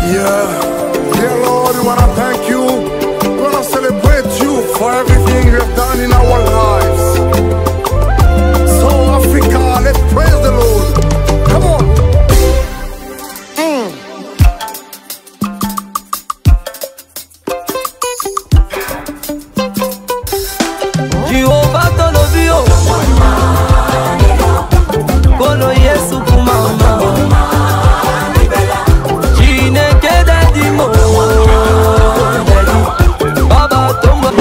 Yeah, dear Lord, we wanna thank you. We wanna celebrate you for everything you have done in our lives. So Africa, let's praise the Lord. Come on. Jehovah Tolobio, Kolo Yesu kumama, Chineke dadimo, Baba Tomba.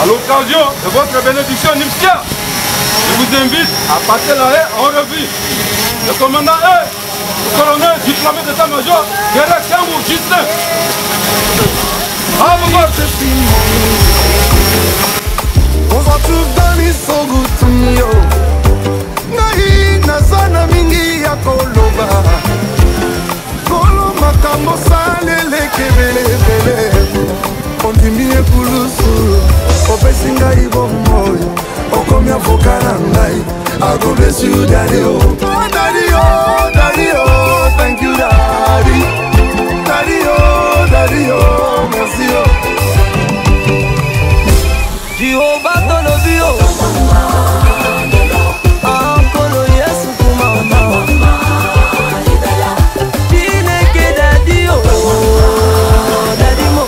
À l'occasion de votre bénédiction nuptiale, je vous invite à passer la haie en revue. Le commandant est le colonel diplômé d'état-major, Guerre Kambou Justin. Ondimie kulusu, opesi ngai bomoyo, okomi avoka na ngai. I go bless you, Daddy, oh. Oh, Daddy, oh, Daddy, oh, thank you, Daddy. Daddy, oh, Daddy, oh, merci, oh. Jehovah Tolobio, Kolo Yesu kumama, Chineke daddio, dadimo.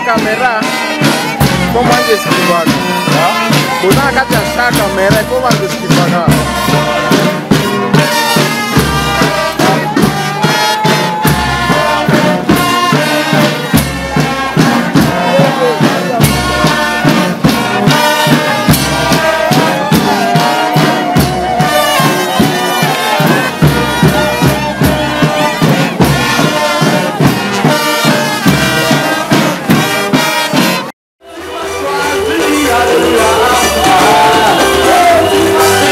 Kamera, como antes que igual, una cacha kamera, como antes que igual. Yeah.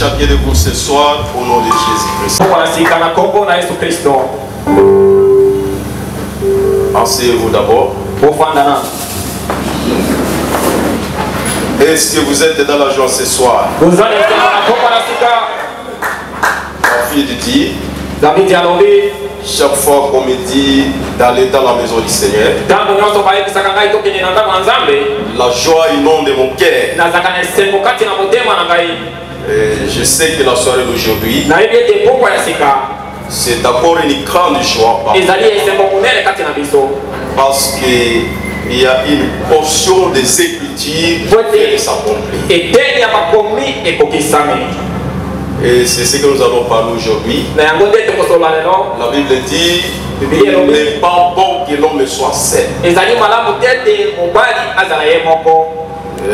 chacun de vous ce soir au nom de Jésus-Christ. Asseyez-vous d'abord. Est-ce que vous êtes dans la joie ce soir? Envie de dire, chaque fois qu'on me dit d'aller dans la maison du Seigneur, la joie inonde mon cœur. Et je sais que la soirée d'aujourd'hui, c'est d'abord une grande joie. Parce qu'il y a une portion des Écritures qui s'accomplit. Et c'est ce que nous allons parler aujourd'hui. La Bible dit, il n'est pas bon que l'homme soit seul.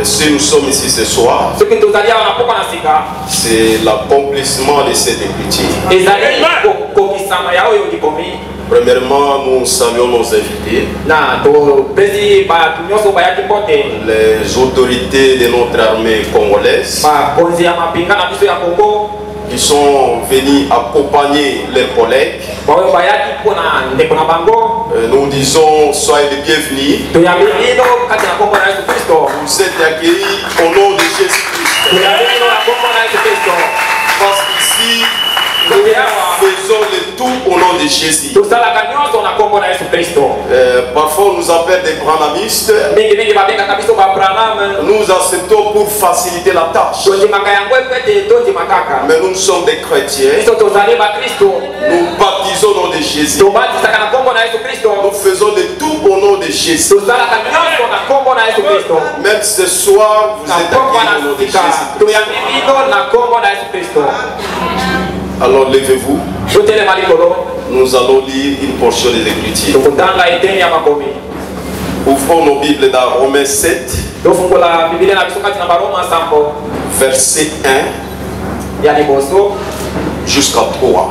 Si nous sommes ici ce soir, c'est l'accomplissement de cette écriture. Premièrement, nous saluons nos invités, les autorités de notre armée congolaise, qui sont venus accompagner leurs collègues. Nous disons soyez les bienvenus. Vous êtes accueillis au nom de Jésus-Christ. Parce qu'ici, nous faisons le tout au nom de Jésus. Parfois on nous appelle des branhamistes. Nous acceptons pour faciliter la tâche. Mais nous sommes des chrétiens. Nous baptisons au nom de Jésus. Nous faisons le tout au nom de Jésus. Même ce soir, vous êtes accueillis au nom de Jésus. Alors levez-vous. Nous allons lire une portion des Écritures. Ouvrons nos Bibles dans Romains 7, verset 1 jusqu'à 3.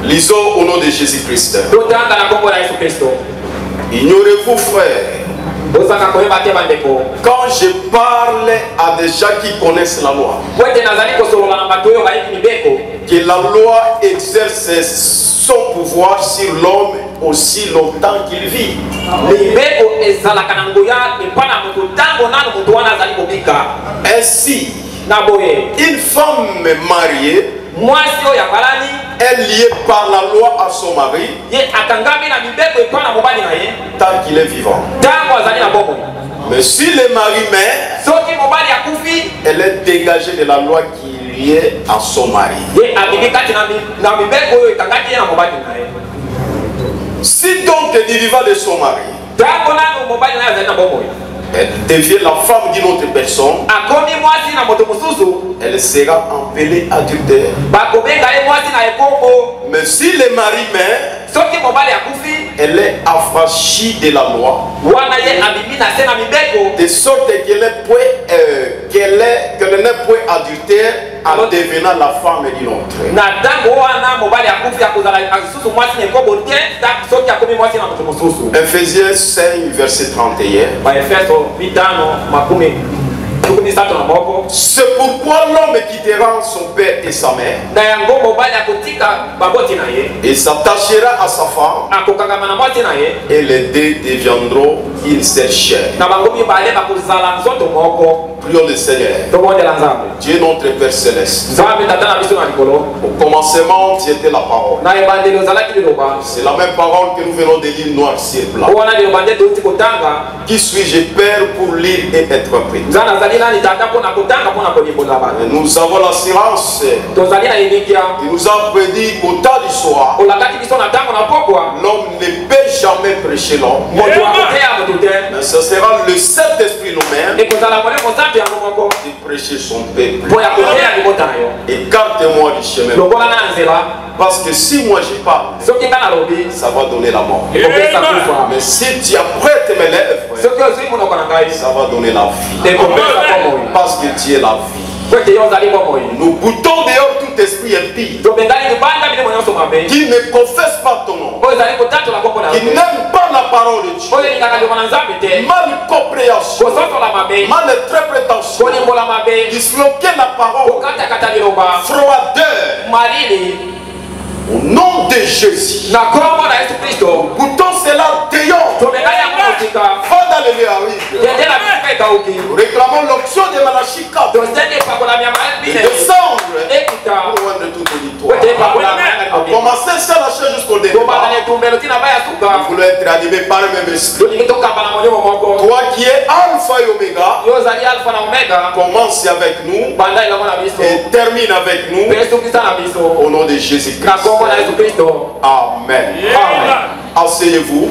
Lisons au nom de Jésus-Christ. Ignorez-vous, frères, quand je parle à des gens qui connaissent la loi, que la loi exerce son pouvoir sur l'homme aussi longtemps qu'il vit. Ainsi, une femme mariée est liée par la loi à son mari tant qu'il est vivant. Mais si le mari meurt, elle est dégagée de la loi qui liée à son mari. Si donc elle est vivante de son mari, elle devient la femme d'une autre personne, elle sera appelée adultère. Mais si le mari meurt, elle est affranchie de la loi, de sorte qu'elle n'est point adultère en devenant la femme d'une autre. Ephésiens 5, verset 31. C'est pourquoi l'homme quittera son père et sa mère et s'attachera à sa femme, et les deux deviendront une seule chair. Prions le Seigneur. Dieu notre Père Céleste. Au commencement, tu étais la parole. C'est la même parole que nous venons de lire noir sur blanc. Qui suis-je, Père, pour lire et interpréter? Nous avons l'assurance. Il nous a prédit qu'au temps du soir, l'homme ne peut jamais prêcher l'homme. Mais ce sera le Saint-Esprit nous-mêmes de prêcher son peuple. Écarte-moi du chemin. Parce que si moi je parle, ça va donner la mort. Mais si tu apprêtes mes lèvres, ça va donner la vie. Parce que tu es la vie. Nous boutons dehors tout tout esprit impie qui ne confesse pas ton nom, qui n'aime pas la parole de Dieu, mal compréhension, mal interprétation, disloquer la parole, froideur. Au nom de Jésus, pourtant c'est là déant. Fada levé arrive. Nous réclamons l'option de Malachie 4 de descendre pour loin de tout auditoire. A commencer ça la chaise jusqu'au départ. Nous voulons être animés par le même esprit. Toi qui es Alpha et Oméga, commence avec nous et termine avec nous au nom de Jésus-Christ. Amen. Asseyez-vous.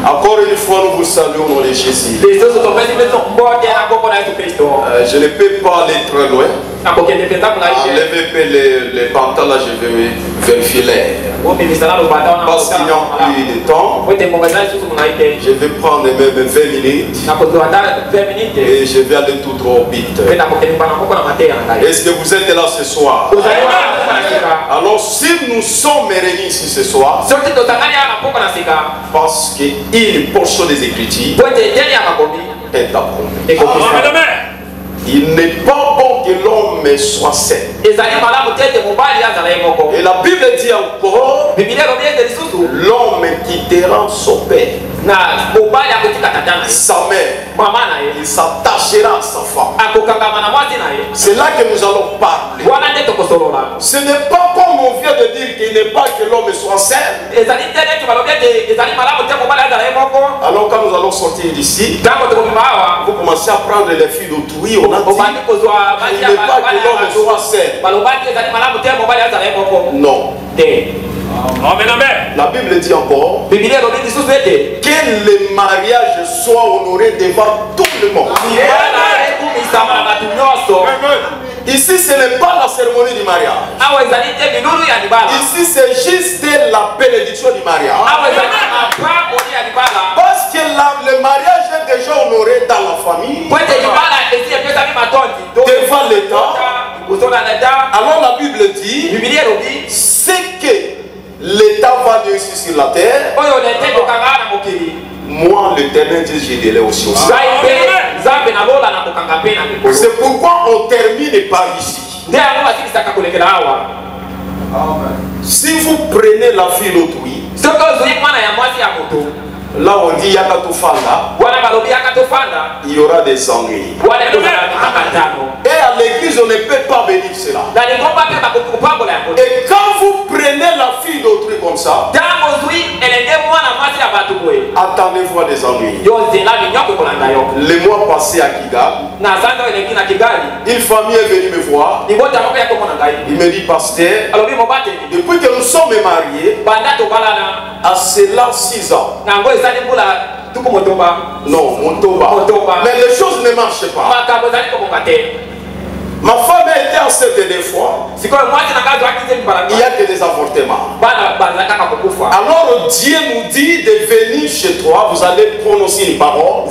Encore une fois, nous vous saluons au nom de Jésus. Je ne peux pas aller très loin. Enlevez les pantalons là, je vais vérifier l'air. Parce qu'il n'y a plus de temps, je vais prendre même 20 minutes et je vais aller tout droit vite. Est-ce que vous êtes là ce soir? Alors si nous sommes réunis ici ce soir, parce qu'une portion des Écritures est approuvée. Il n'est pas bon que l'homme soit saint. Et la Bible dit encore, l'homme quittera son père, sa mère, il s'attachera à sa femme. C'est là que nous allons parler. Ce n'est pas comme on vient de dire qu'il n'est pas que l'homme soit saint. Alors quand nous allons sortir d'ici, vous commencez à prendre les filles d'autrui. On a dit qu'il n'est pas que l'homme soit saint. Non. La Bible dit encore que le mariage soit honoré devant tout le monde. Ici, ce n'est pas la cérémonie du mariage. Ici, c'est juste la bénédiction du mariage. Parce que le mariage est déjà honoré dans la famille, devant l'État. Alors la Bible dit, c'est que l'État va dire ici sur la terre. Moi, l'Éternel dit, j'ai délai aussi. C'est pourquoi on termine par ici. Si vous prenez la fille d'autrui, là on dit Yakatofanda, il y aura des ennuis. Et à l'église on ne peut pas bénir cela. Et quand vous prenez la fille d'autrui comme ça, attendez-vous à des ennuis. Le mois passé à Kigali, une famille est venue me voir. Il me dit, pasteur, depuis que nous sommes mariés, à cela 6 ans. Non, Motoba. Mais les choses ne marchent pas. Ma femme a été enceinte 2 fois. Il n'y a que des avortements. Alors Dieu nous dit de venir chez toi. Vous allez prononcer une parole.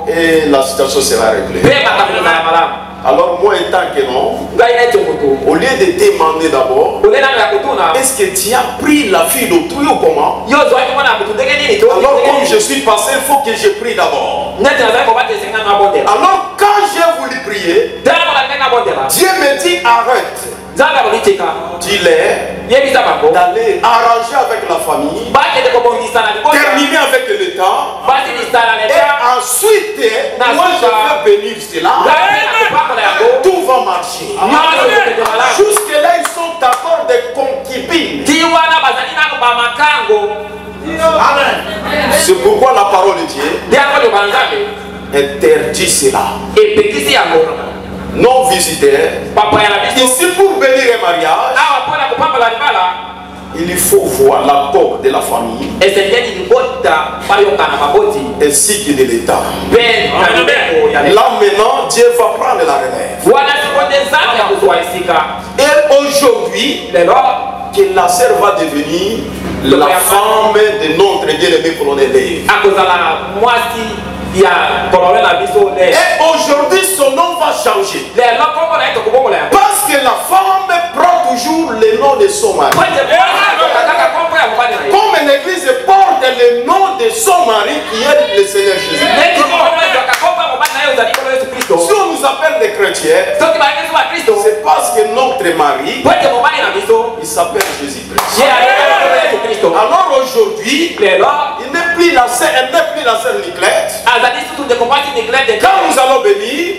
Et la situation sera réglée. Alors moi étant que non, au lieu de demander d'abord, est-ce que tu as pris la fille d'autrui ou comment? Alors comme je suis passé, il faut que je prie d'abord. Alors quand j'ai voulu prier, Dieu me dit arrête. Dis-leur d'aller arranger avec la famille, terminer avec l'État, et ensuite moi je vais bénir cela. Tout va marcher. Jusque là ils sont d'accord de concubines. C'est pourquoi la parole de Dieu interdit cela. Non visiteurs. Ici pour bénir un mariage, il faut voir l'accord de la famille ainsi que de l'État. Là maintenant, Dieu va prendre la relève. Et aujourd'hui, que la sœur va devenir la femme de notre bien-aimé colonel. Et aujourd'hui, son nom va changer. Parce que la femme prend toujours le nom de son mari. Comme l'église porte le nom de son mari qui est le Seigneur Jésus. Si on nous appelle des chrétiens, c'est parce que notre mari, il s'appelle Jésus-Christ. Alors aujourd'hui, elle n'est plus la sœur Niclette. Quand nous allons bénir,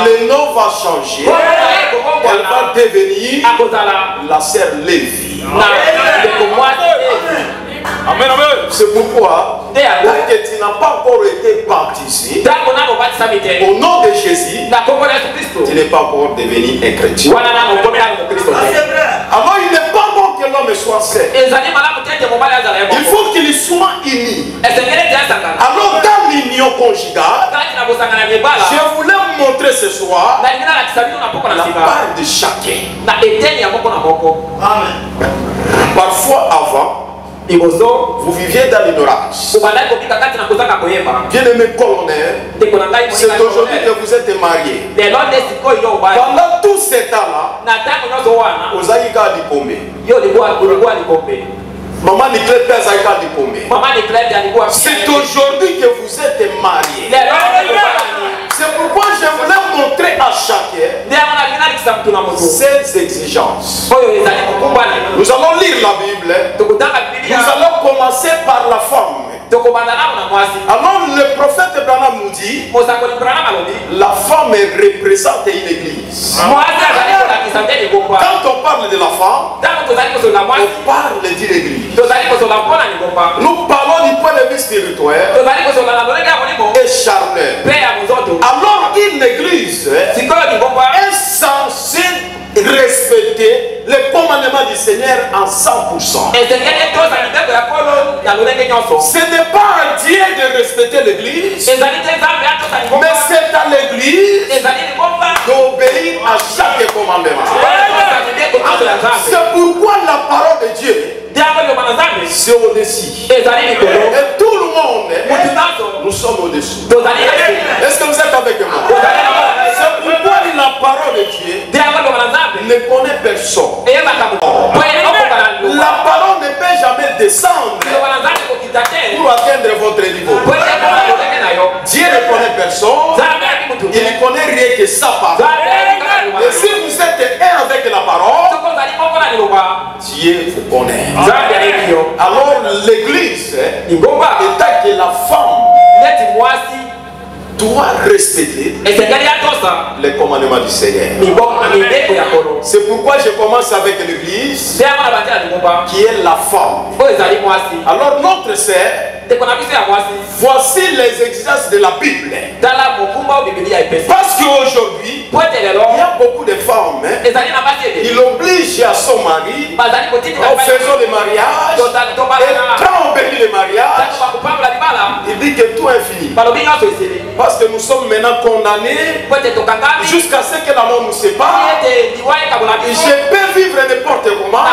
le nom va changer. Elle va devenir la sœur Lévi. Amen, amen. C'est pourquoi, tant que tu n'as pas encore été baptisé au nom de Jésus, tu n'es pas encore devenu un chrétien. Alors il n'est pas bon que l'homme soit seul. Il faut qu'il soit uni. Alors dans l'union conjugale, je voulais vous montrer ce soir la part de chacun. Amen. Parfois avant, vous viviez dans l'ignorance. Bien-aimé colonel, c'est aujourd'hui que vous êtes mariés. Pendant tout ce temps-là, vous avez Maman Niclette Zaïka Dipomé. C'est aujourd'hui que vous êtes mariés. C'est pourquoi je voulais montrer à chacun ces exigences. Nous allons lire la Bible. Nous allons commencer par la femme. Alors le prophète Branham nous dit, la femme représente une église. Quand on parle de la femme, on parle de l'église. Nous parlons du point de vue spirituel et charnel. Alors une église est censée respecter les commandements du Seigneur en 100%. Ce n'est pas à Dieu de respecter l'église, mais c'est à l'église d'obéir à chaque commandement. C'est pourquoi la parole de Dieu, c'est au-dessus. Et tout le monde, nous sommes au-dessus. Est-ce que vous êtes avec moi? C'est pourquoi la parole de Dieu ne connaît personne. La parole ne peut jamais descendre pour atteindre votre niveau. Dieu ne connaît personne. Il ne connaît rien que sa parole. Et si vous êtes un avec la parole, Dieu vous connaît. Alors l'église, étant que la femme doit respecter les commandements du Seigneur. C'est pourquoi je commence avec l'église qui est la femme. Alors notre sœur, voici les exigences de la Bible. Parce qu'aujourd'hui, il y a beaucoup de femmes, il oblige à son mari en faisant le mariage, et quand on bénit le mariage, il dit que tout est fini. Parce que nous sommes maintenant condamnés jusqu'à ce que la mort nous sépare. Je peux vivre n'importe comment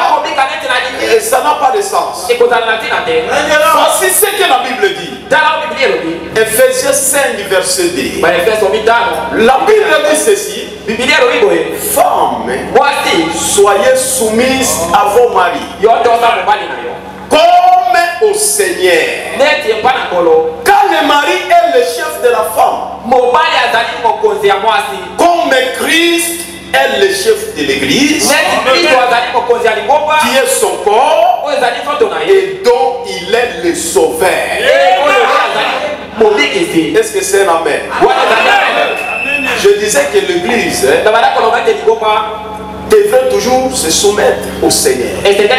et ça n'a pas de sens. Voici ce que la Bible dit. Ephésiens 5 verset 2. La Bible dit ceci. Femmes, soyez soumises à vos maris comme au Seigneur. Quand le mari est le chef de la femme, comme Christ est le chef de l'église, qui est son corps et dont il est le sauveur. Est-ce que c'est un amen? Je disais que l'église devrait toujours se soumettre au Seigneur et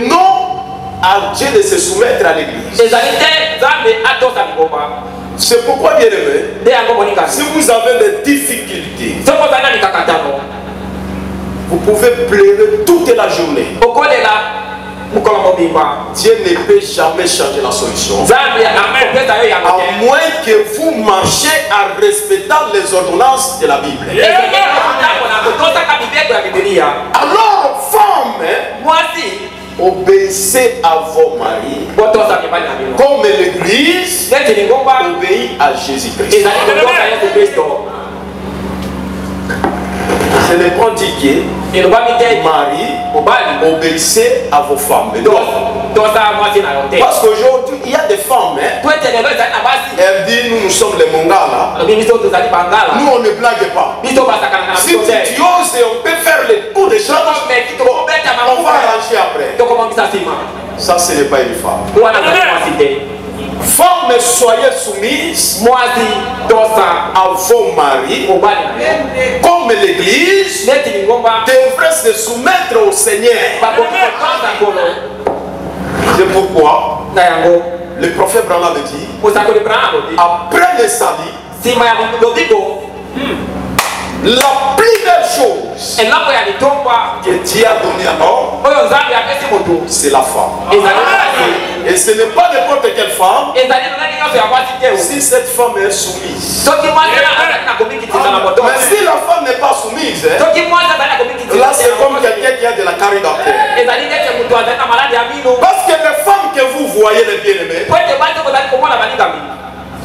non à Dieu de se soumettre à l'église. C'est pourquoi, bien aimé, si vous avez des difficultés, vous pouvez pleurer toute la journée. Dieu ne peut jamais changer la solution. À moins que vous marchiez en respectant les ordonnances de la Bible. Alors, femme, obéissez à vos maris comme l'église obéit à Jésus-Christ. Je ne prends dit Marie, obéissez à vos femmes. Parce qu'aujourd'hui, il y a des femmes, elles disent, nous sommes les Mongala. Nous, on ne blague pas. Si tu oses, on peut faire les coups de chance. On va arranger après. Ça, ce n'est pas une femme. Femmes, soyez soumises à vos maris, comme l'église devrait se soumettre au Seigneur. C'est pourquoi le prophète Branham dit, après le salut, la plus belle chose que Dieu a donné à l'homme, c'est la femme. Et ce n'est pas n'importe quelle femme. Si cette femme est soumise. Mais si la femme n'est pas soumise, là c'est comme quelqu'un qui a de la carité. Parce que les femmes que vous voyez, les bien-aimés,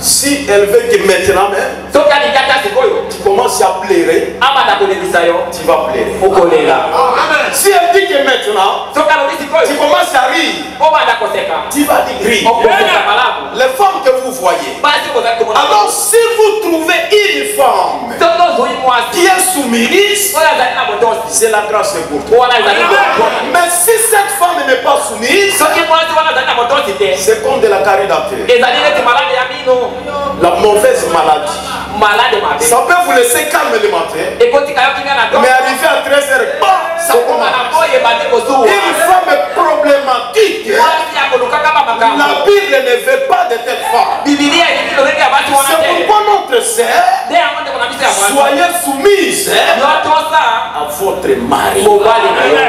si elle veut que maintenant même, tu commences à pleurer, tu vas pleurer. Si elle dit que maintenant, tu commences à rire, tu vas rire. Les femmes que vous voyez, alors si vous trouvez une femme qui est soumise, c'est la grâce pour toi. Mais si cette femme n'est pas soumise, c'est comme de la carité. La mauvaise maladie. Ça peut vous laisser calme le matin, mais arrivé à 13h, ça commence. Une femme problématique. La Bible ne veut pas de telle femme. C'est pourquoi notre sœur, soyez soumise à votre mari.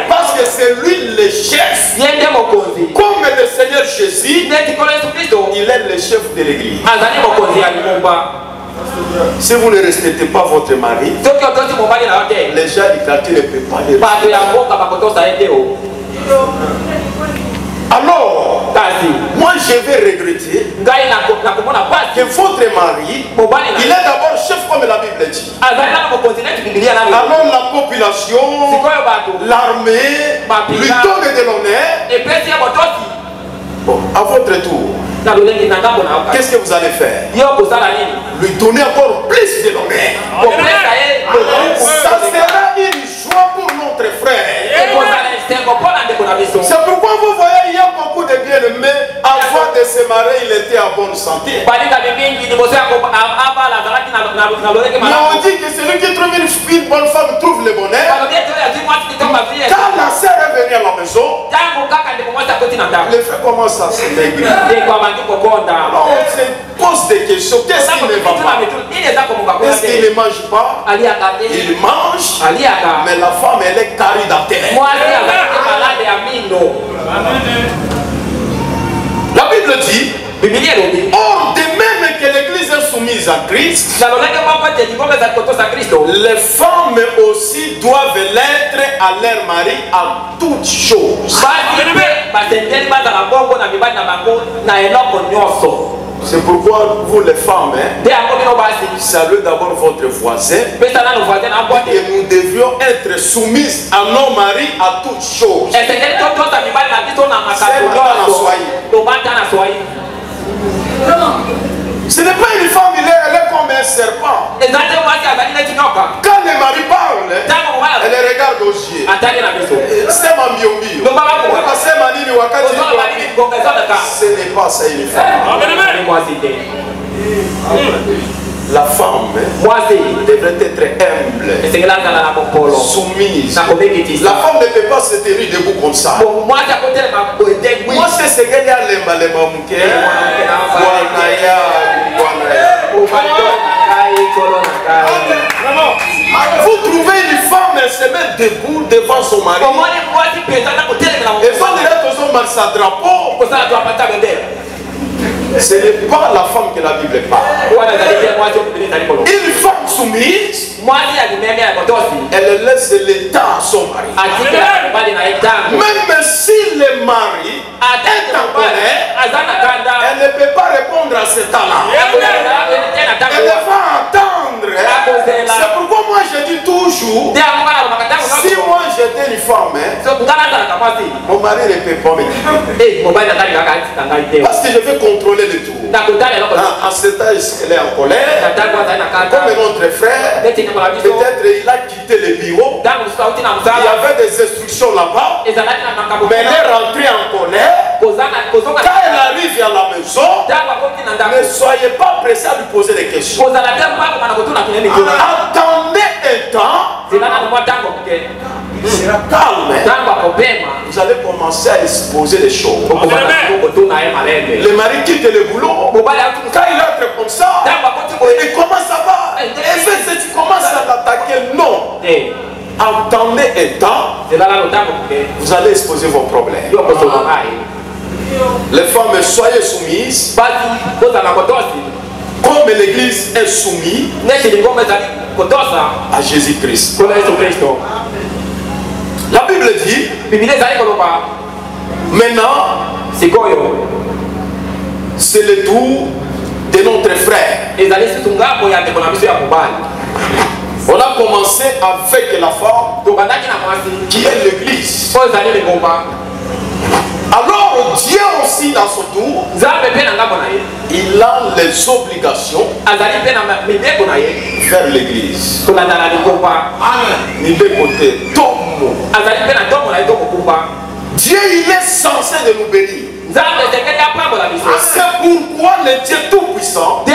Parce que c'est lui le chef. Comme le Seigneur Jésus, il est le chef de l'église. Si vous ne respectez pas votre mari, les gens du quartier ne peuvent pas les respecter. Alors, moi je vais regretter que votre mari, il est d'abord chef comme la Bible dit. Alors la population, l'armée, lui donne de l'honneur. Bon, à votre tour, qu'est-ce que vous allez faire? Lui donner encore plus de l'honneur. Ça sera une joie pour notre frère. C'est pourquoi vous voyez, il y a beaucoup de bien-aimés. Avant de se marier, il était en bonne santé. Mais on dit que celui qui trouve une bonne femme trouve le bonheur. Quand la sœur est venue à la maison, les frères commencent à se maigrir. Alors on se pose des questions. Qu'est-ce qui ne va pas? Est-ce qu'il ne mange pas? Il mange, mais la femme elle est caridataire. La Bible dit, or de même que l'église est soumise à Christ, les femmes aussi doivent l'être à leur mari à toutes choses. C'est pourquoi vous les femmes, saluez d'abord votre voisin et nous devions être soumises à nos maris à toutes choses. Ce n'est pas une femme, elle est comme un serpent. Quand le mari parle, elle regarde aux yeux. C'est ma miombi. Ce n'est pas ça une femme. La femme devrait être humble, soumise. La femme ne peut pas se tenir debout comme ça. Moi, c'est ce qu'elle a vous trouvez une femme, elle se met debout devant son mari. Et quand il est dans son mari, sa drapeau. Ce n'est pas la femme que la Bible parle. Une femme soumise, mwasi alimemea ya kotosi elle laisse l'état à son mari. atikela mobali na etango Même si le mari est en colère, azana kanda elle ne peut pas répondre à cet état-là. Elle va attendre. C'est pourquoi moi je dis toujours, si moi j'étais une femme, mon mari ne peut pas me dire. Parce que je vais contrôler le tout. À cet âge, elle est en colère. Comme notre frère, peut-être il a quitté le bureau. Il y avait des instructions là-bas. Mais elle est rentrée en colère. Quand elle arrive à la maison, ne soyez pas pressés à lui poser des questions. Attendez un temps. Il sera calme. Vous allez commencer à exposer les choses. Le mari quitte le boulot. Quand il entre comme ça, il commence à voir. Et tu commences à l'attaquer. Non. Attendez un temps. Vous allez exposer vos problèmes. Les femmes, soyez soumises. Comme l'église est soumise à Jésus-Christ. La Bible dit, maintenant, c'est le tour de notre frère. On a commencé avec la femme qui est l'église. Alors Dieu aussi dans son tour, il a les obligations vers l'église. Ni de côté, Dieu il est censé de nous bénir. C'est pourquoi le Dieu Tout-Puissant, il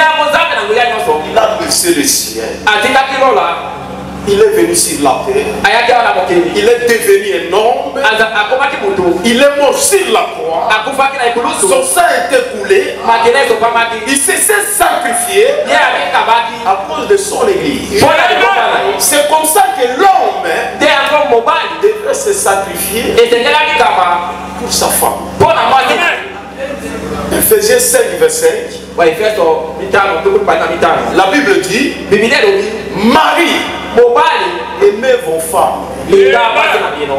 a baissé le ciel. Il est venu sur la terre. Il est devenu un homme. Il est mort sur la croix. Son sang a été coulé. Il s'est sacrifié à cause de son église. C'est comme ça que l'homme devrait se sacrifier pour sa femme. Ephésiens 5, verset 5. La Bible dit, Marie, aimez vos femmes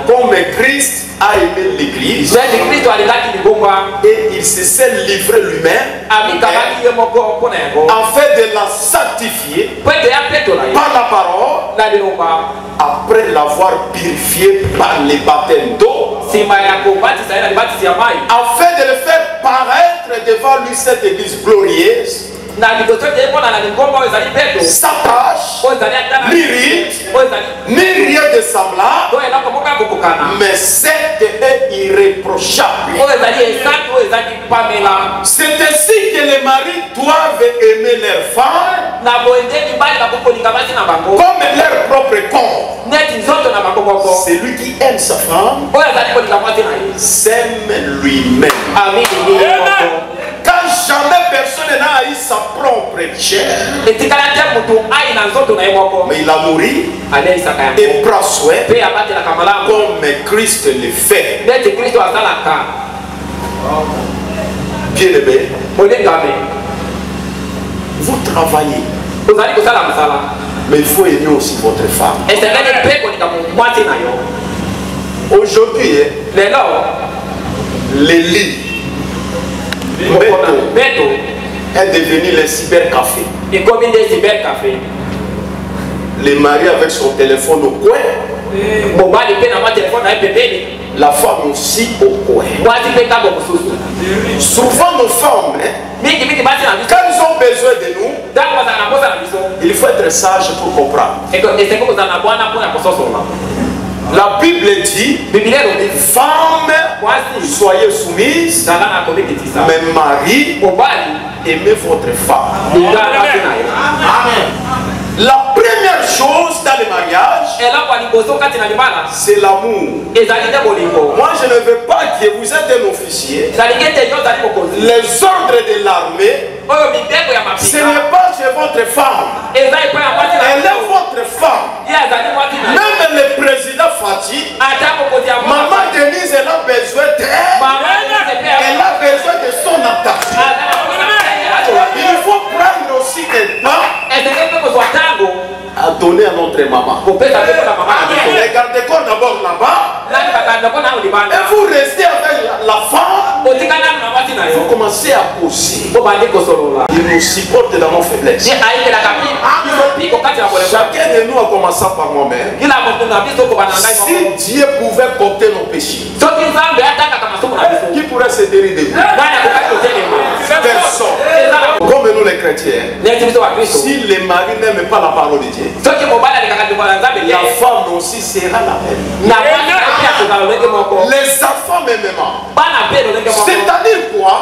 comme Christ a aimé l'église et il se s'est livré lui-même afin de la sanctifier par la parole après l'avoir purifié par les baptêmes d'eau afin de le faire paraître devant lui cette église glorieuse sa tâche, ni rite, ni rien de semblable, mais cette est irréprochable. C'est ainsi que les maris doivent aimer leurs femmes comme leur propre corps. Celui qui aime sa femme s'aime lui-même. Quand jamais personne n'a haï sa propre chair, mais il a mouru et prend soin comme Christ le fait. Bien aimé, vous travaillez, mais il faut aimer aussi votre femme. Aujourd'hui, les lits est devenu le cybercafé. Les maris avec son téléphone au coin, la femme aussi au coin. Souvent nos femmes, quand ils ont besoin de nous, il faut être sage pour comprendre. La Bible dit, femmes, soyez soumises, mais mari, aimez votre femme. Amen. La première chose dans le mariage, c'est l'amour. Moi je ne veux pas que vous êtes un officier. Les ordres de l'armée, ce n'est pas chez votre femme. Elle est votre femme. Même le président Fati, maman Denise, elle a besoin d'elle. Elle a besoin de son attention. Il faut prendre aussi un temps notre maman. Regardez corps d'abord là-bas. Et vous restez avec la femme. Vous commencez à causer. Il nous supporte dans nos faiblesses. Chacun de nous a commencé par moi-même. Si Dieu pouvait porter nos péchés, qui pourrait se dérider de nous? Personne. Comme nous les chrétiens, si les maris n'aiment pas la parole de Dieu, la femme aussi sera la même. Les enfants même. C'est-à-dire quoi?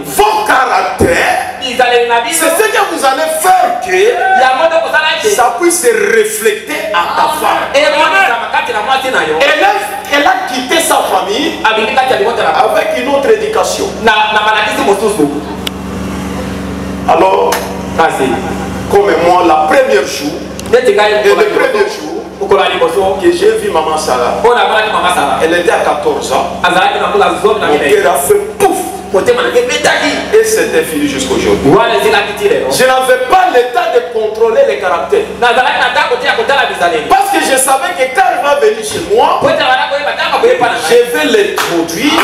Vos caractères, c'est ce que vous allez faire que ça puisse se refléter à ta femme. Elle a quitté sa famille avec une autre éducation. Alors, comme moi, la première jour, et le premier jour que j'ai vu maman Sarah, elle était à 14 ans. Mon cœur a fait pouf. Et c'était fini jusqu'aujourd'hui. Je n'avais pas le temps de contrôler les caractères. Parce que je savais que quand elle va venir chez moi, je vais l'introduire.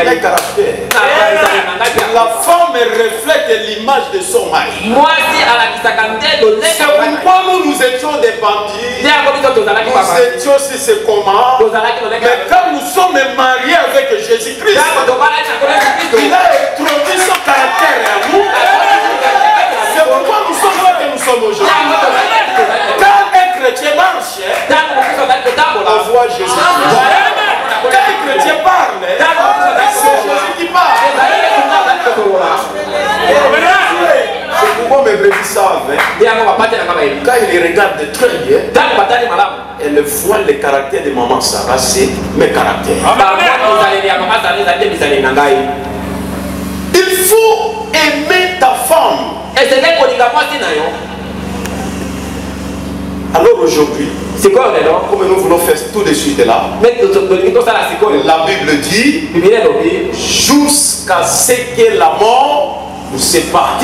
Les caractères. La femme reflète l'image de son mari. C'est pourquoi nous étions des bandits. Nous étions si c'est comment. Mais quand nous sommes mariés avec Jésus-Christ, il a introduit son caractère à nous. C'est pourquoi nous sommes là que nous sommes aujourd'hui. Quand un chrétien marche, on voit Jésus. Quand un chrétien parle, c'est Jésus qui parle. C'est pourquoi mes brebis savent, quand ils regardent très bien, elles voient les caractères de maman Sarah, c'est mes caractères. Il faut aimer ta femme. Alors aujourd'hui, comme nous voulons faire tout de suite là, la Bible dit jusqu'à ce que la mort nous sépare.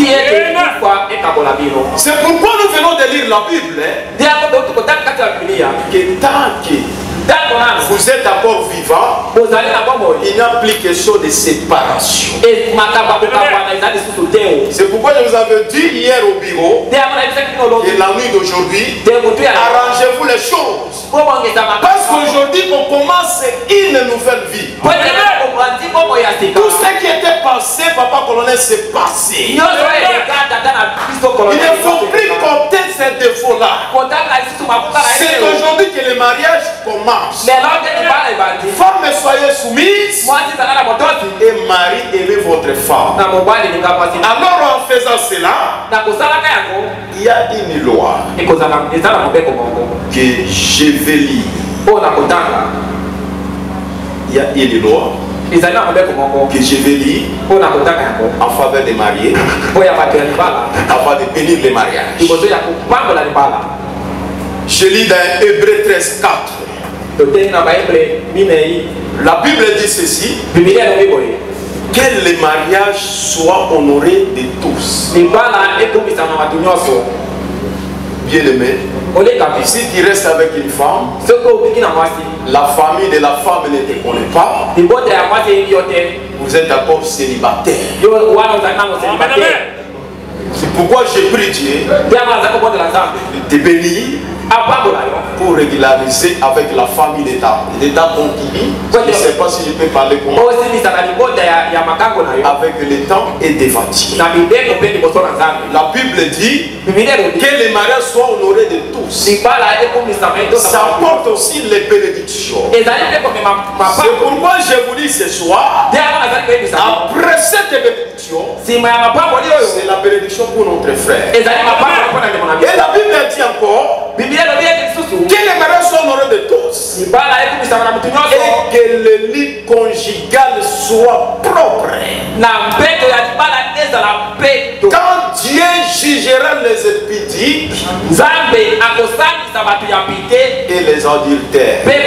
C'est pourquoi nous venons de lire la Bible. Que tant que vous êtes encore vivant, il n'y a plus question de séparation. C'est pourquoi je vous avais dit hier au bureau et la nuit d'aujourd'hui, arrangez-vous les choses. Parce qu'aujourd'hui on commence une nouvelle vie. Tout ce qui était passé, papa colonel, c'est passé. Il ne faut plus compter ces défauts-là. C'est aujourd'hui que le mariage commence. Femme, soyez soumise. Et mari, aimez votre femme. Alors en faisant cela, il y a une loi que je vais lire. Il y a une loi que je vais lire en faveur des mariés, afin de bénir les mariages. Je lis dans Hébreux 13:4. La Bible dit ceci: que les mariages soient honorés de tous. Bien aimé, si tu restes avec une femme, la famille de la femme ne te connaît pas, vous êtes encore célibataire. C'est pourquoi j'ai pris Dieu de te bénir pour régulariser avec la famille d'État concubine. Je ne sais pas si je peux parler pour moi. Avec le temps et défendu. La Bible dit que les mariages soient honorés de tous. Ça apporte aussi les bénédictions. C'est pourquoi je vous dis ce soir, après cette bénédiction, c'est la bénédiction pour notre frère. Et la Bible dit encore que les mariages soient honorés de tous et que le lit conjugal soit propre. Quand Dieu jugera les impudiques et les adultères, c'est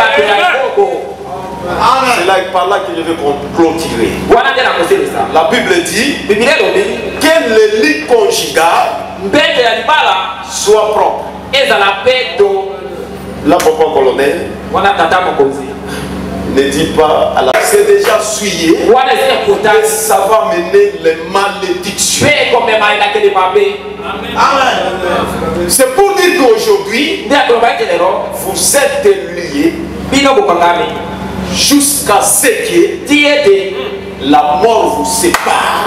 là par là que je vais clôturer. La Bible dit que le lit conjugal soit propre. Là, pourquoi colonel ne dit pas à la... C'est déjà souillé et ça va mener les malédictions. Amen. C'est pour dire qu'aujourd'hui, vous êtes liés jusqu'à ce que la mort vous sépare.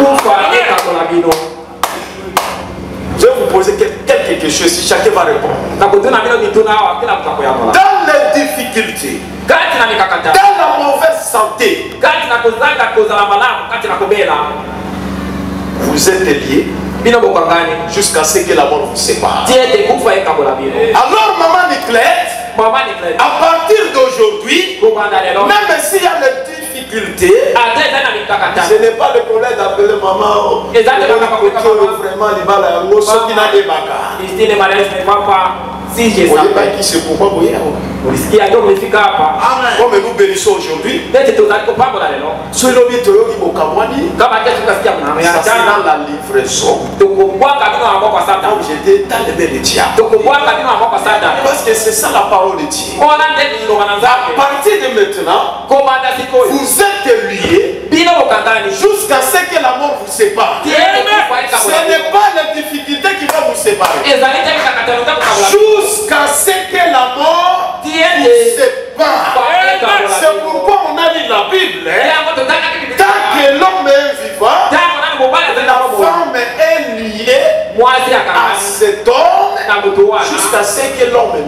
Je vais vous poser quelques questions si chacun va répondre. Dans les difficultés, dans la mauvaise santé, vous êtes liés jusqu'à ce que la mort vous sépare. Alors maman Niclette, à partir d'aujourd'hui, même s'il y a des difficultés, ce n'est pas le problème d'appeler maman. Vraiment, si je sais pas qui c'est pourquoi vous êtes. Comme nous bénissons aujourd'hui, c'est dans la livraison. Comme j'étais dans les mains de Dieu. Parce que c'est ça la parole de Dieu. À partir de maintenant, vous êtes liés jusqu'à ce que la mort vous sépare. Ce n'est pas la difficulté qui va vous séparer. Jusqu'à ce que la mort vous sépare. C'est pourquoi on a lu la Bible. Tant que l'homme est vivant, la femme est liée à cet homme jusqu'à ce que l'homme est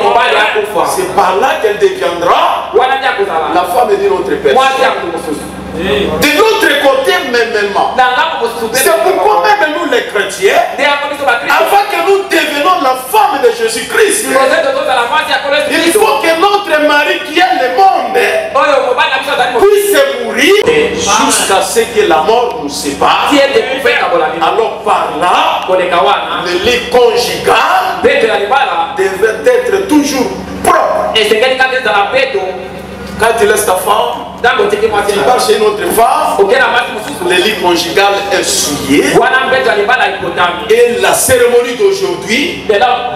mort. C'est par là qu'elle deviendra la femme d'une autre personne. De l'autre côté, même, c'est pourquoi même nous les chrétiens, avant que nous devenions la femme de Jésus-Christ, il faut que notre mari qui est le monde puisse mourir jusqu'à ce que la mort nous sépare. Alors par là, le lit conjugal devrait être toujours propre. Quand tu laisses ta femme, tu vas chez une autre femme, le lit conjugal est souillé. Et la cérémonie d'aujourd'hui,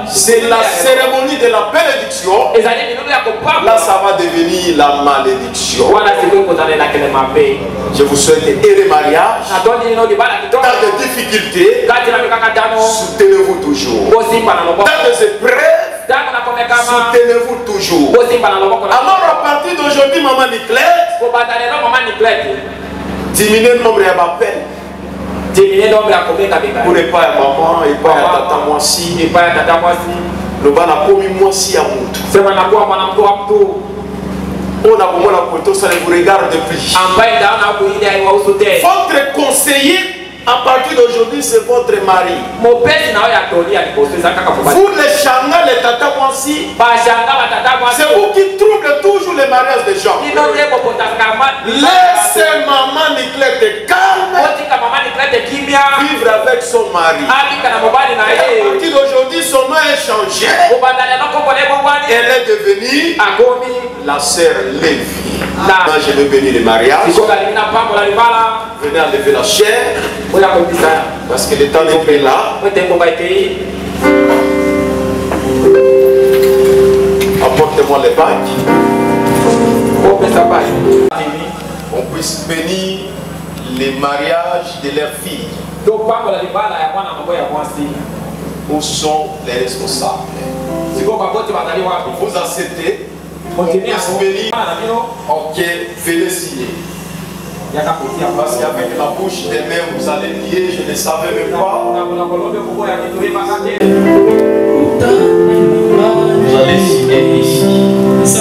c'est la cérémonie de la bénédiction. Là, ça va devenir la malédiction. Je vous souhaite heureux mariage. Dans des difficultés, soutenez-vous toujours. Dans des épreuves, soutenez-vous toujours. Alors à partir d'aujourd'hui, maman Niclette, diminuez le nombre d'appels. Pour ne pas à maman et pas à tata moi si. Le ban a commis moi si à Moutou. On a beaucoup la photo, ça ne vous regarde plus. Votre conseiller à partir d'aujourd'hui, c'est votre mari. Vous les changa, les tata moi-ci. C'est vous qui troublez toujours les mariages des gens. Laissez maman Niclette calme. Vivre avec son mari. À partir d'aujourd'hui, son nom est changé. Elle est devenue la sœur Lévi. Maintenant, je vais bénir les mariages. Venez enlever la chair. Parce que le temps n'est plus là. Apportez-moi les bagues. On puisse bénir les mariages de leurs filles. Où sont les responsables? Vous acceptez? On puisse bénir. Ok, venez signer. Parce qu'avec la bouche des mains, vous allez lier, je ne savais même pas. Vous allez signer ici. Si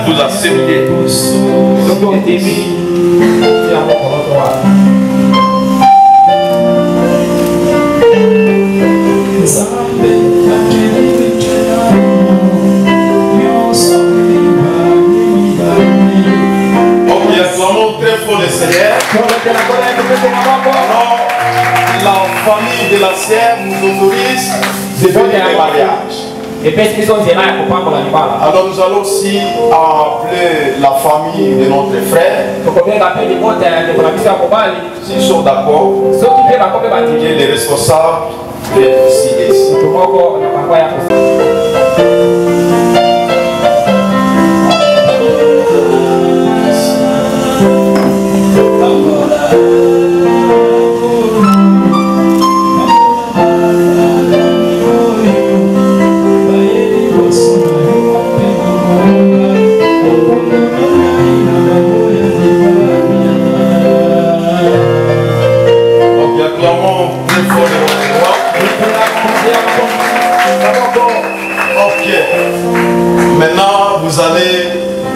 vous acceptez. Très fort le Seigneur. Alors, la famille de la sœur nous autorise de venir au mariage. Alors nous allons aussi appeler la famille de notre frère. S'ils sont d'accord, que les responsables viennent décider ici. Ok. Maintenant, vous allez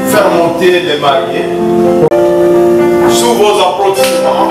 faire monter les mariés sous vos applaudissements.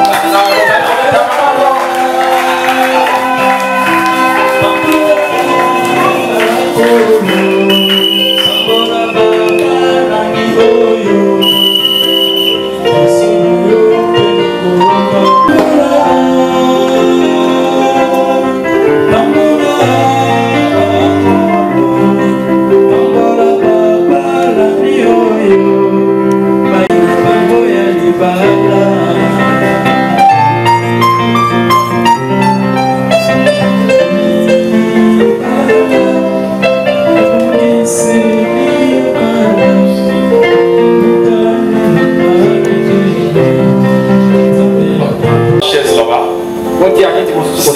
Si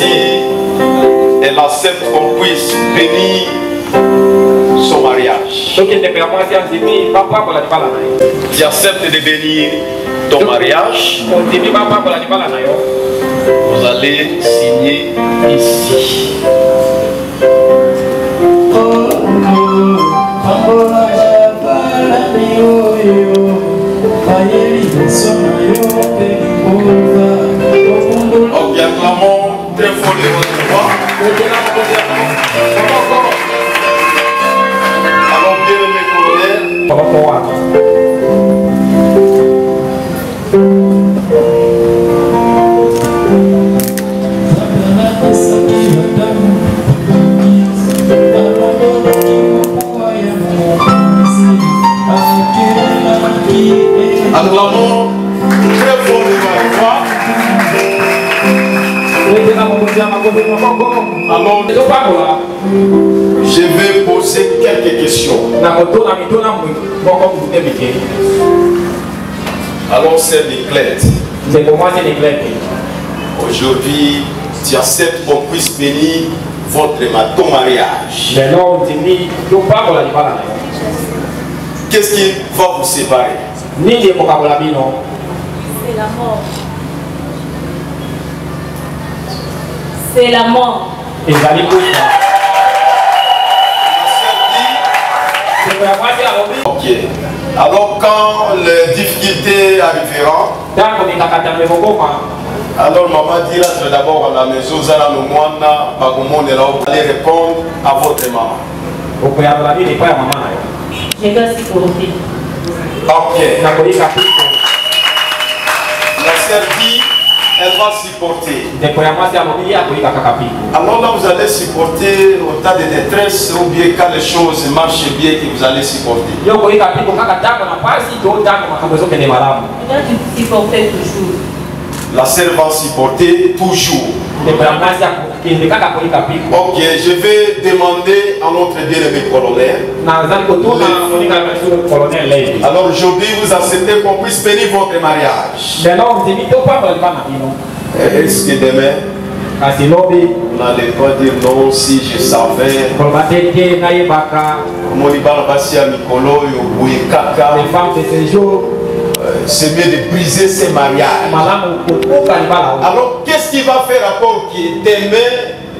elle accepte qu'on puisse bénir son mariage. Tu acceptes de bénir ton mariage. Vous allez signer ici. Ok, acclamons très fort les votre voix. Alors, bien aimé colonel. Acclamons très fort les votre voix. Alors, je vais poser quelques questions. Alors, c'est Niclette. Aujourd'hui, tu acceptes qu'on puisse bénir ton mariage. Qu'est-ce qui va vous séparer? C'est la mort. C'est la mort. Ok. Alors quand les difficultés arriveront, alors maman dira d'abord à la maison, vous allez répondre à votre maman. Je dois supporter. Ok. La sœur dit, elle va supporter. Alors là, vous allez supporter au tas de détresse ou bien quand les choses marchent bien que vous allez supporter. Je dois supporter toujours. La sœur va supporter toujours. Ok, je vais demander à notre bien-aimé colonel. Alors aujourd'hui, vous acceptez qu'on puisse bénir votre mariage. Est-ce que demain, vous n'allez pas dire non si je savais? C'est mieux de briser ces mariages. Alors, qu'est-ce qui va faire encore qui demain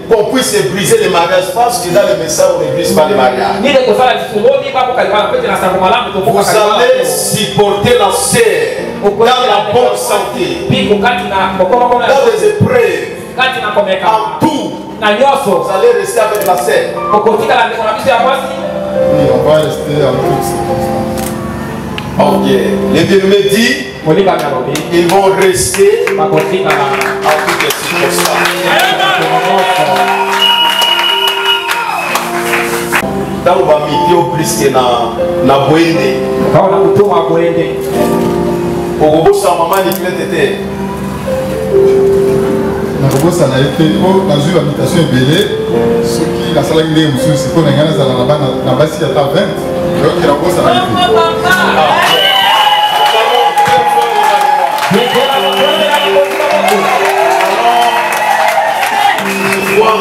qu'on puisse briser les mariages? Parce que dans le message, on ne brise pas les mariages. Vous allez supporter la sœur dans la bonne santé, dans les épreuves, en tout. Vous allez rester avec la sœur. Oui, on va rester en toute circonstance. Ok, les bien-aimés disent ils vont rester en toutes les circonstances. Dans le bamikio plus que na boende. Quand on a plutôt ma boende. Au robot sa maman ni clé na kobosa na ete po nazwi bamutation ebele soki nasalaki ndenge mosusu mpo na ngai nazala na basi ata 20 oyoki na kobosa na ete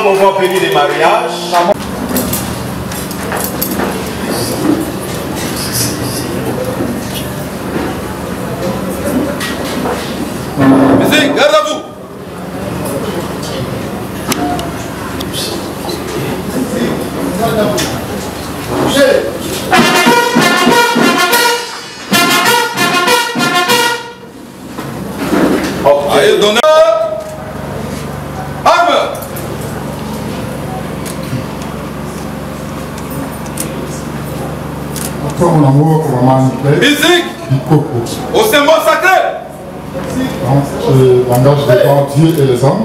on va bénir les mariages. Musique, garde à vous. Allez, donnez. Arme. Musique. Au symbole sacré. Langage devant Dieu et les hommes.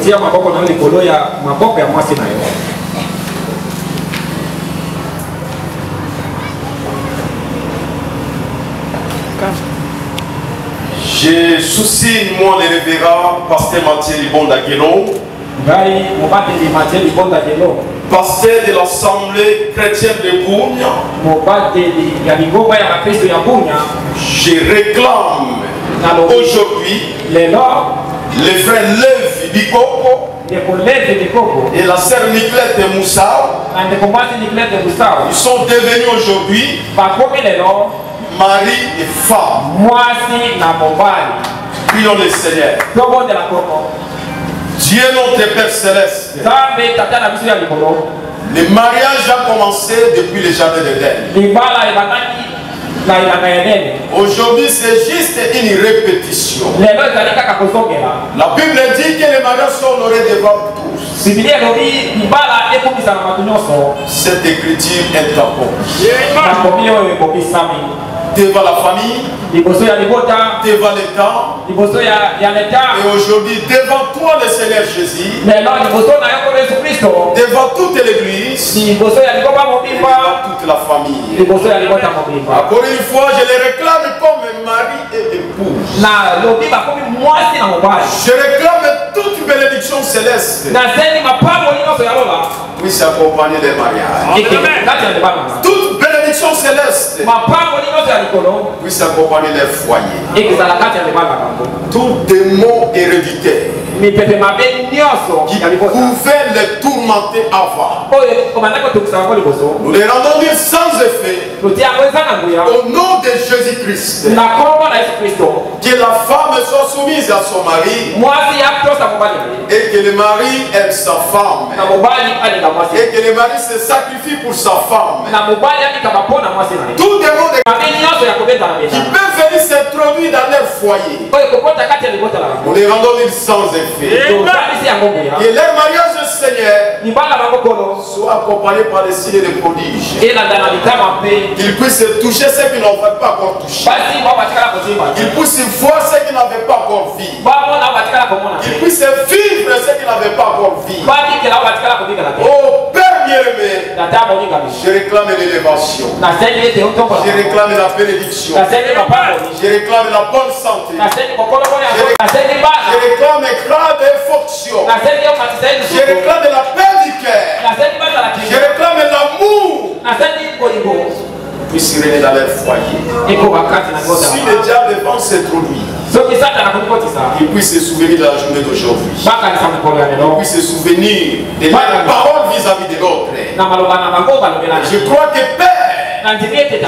Tia maboko na likolo ya maboko ya mwasi na yo. Je soucie moi le révérend pasteur Mathieu Libonda Guélon, pasteur de l'Assemblée chrétienne de Bounia. Je réclame aujourd'hui les frères Lev Bikoko et la sœur Niclette de Moussa. Ils sont devenus aujourd'hui mari et femme. Prions le Seigneur. Dieu notre Père Céleste. Le mariage a commencé depuis le jardin d'Éden. Aujourd'hui, c'est juste une répétition. La Bible dit que les mariages sont honorés devant tous. Cette écriture est accomplie. Devant la famille, devant l'État, et aujourd'hui devant toi le Seigneur Jésus, devant toute l'église, devant toute la famille. Encore une fois, je les réclame comme mari et épouse. Je réclame toute bénédiction céleste puisse accompagner les mariages. Toute bénédiction céleste puisse accompagner les foyers. Tout démon héréditaire qui pouvait les tourmenter avant, nous les rendons dire sans effet au nom de Jésus-Christ. Que la femme soit soumise à son mari et que le mari aime sa femme et que le mari se sacrifie pour sa femme. Tout démon qui peut venir s'introduire dans leur foyer, nous les rendons dire sans effet. Que leur mariage, Seigneur, soit accompagné par des signes de prodiges. Qu'ils puissent toucher ceux qui n'ont pas encore touché. Qu'ils puissent voir ceux qui n'avaient pas encore vu. Qu'ils puissent vivre ceux qui n'avaient pas encore vu. Oh Père bien-aimé, je réclame l'élévation. Je réclame la bénédiction. Je réclame la bonne santé. Je réclame grade et fonction. Je réclame la paix du cœur. Je réclame l'amour. Puisse régner dans leur foyer. Si le diable pense s'introduire, il puisse se souvenir de la journée d'aujourd'hui. Il puisse se souvenir de la parole vis-à-vis de l'autre. Je crois que Père,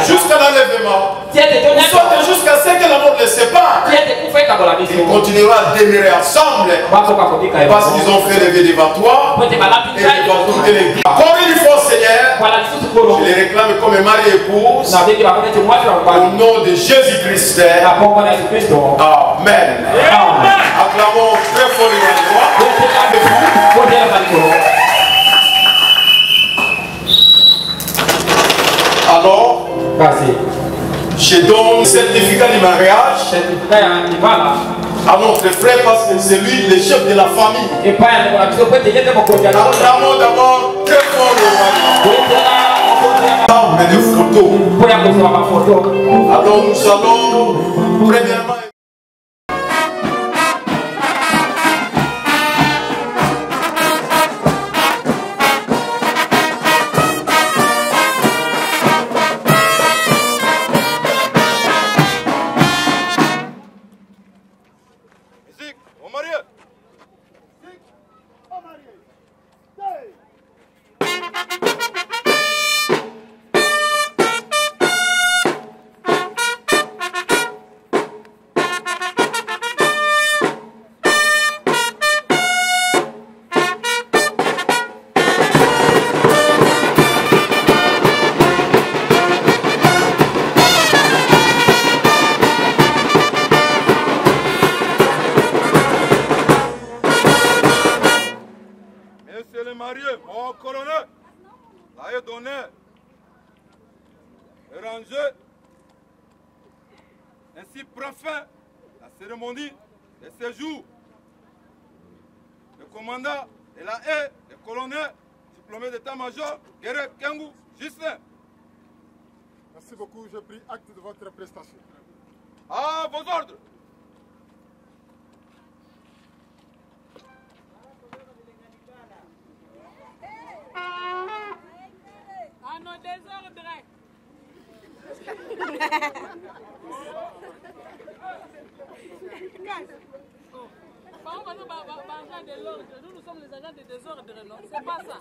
jusqu'à l'enlèvement, soit jusqu'à ce que la mort les sépare, ils continueront à demeurer ensemble parce qu'ils ont fait lever devant toi et devant toute l'église. Encore une fois, Seigneur, Je les réclame comme mari et épouse. Au nom de Jésus-Christ. Amen. Acclamons très fort les rois. Alors, je donne le certificat du mariage à notre frère parce que c'est lui le chef de la famille. Acclamons d'abord très fort le roi. Mais des photos. Alors nous allons premièrement. Ainsi prend fin la cérémonie de séjour. Le commandant de la haie, le colonel diplômé d'état-major, Guerre Kengou Gislain. Merci beaucoup, j'ai pris acte de votre prestation. À vos ordres. À nos désordres. Nous sommes les agents de désordre, non? C'est pas ça.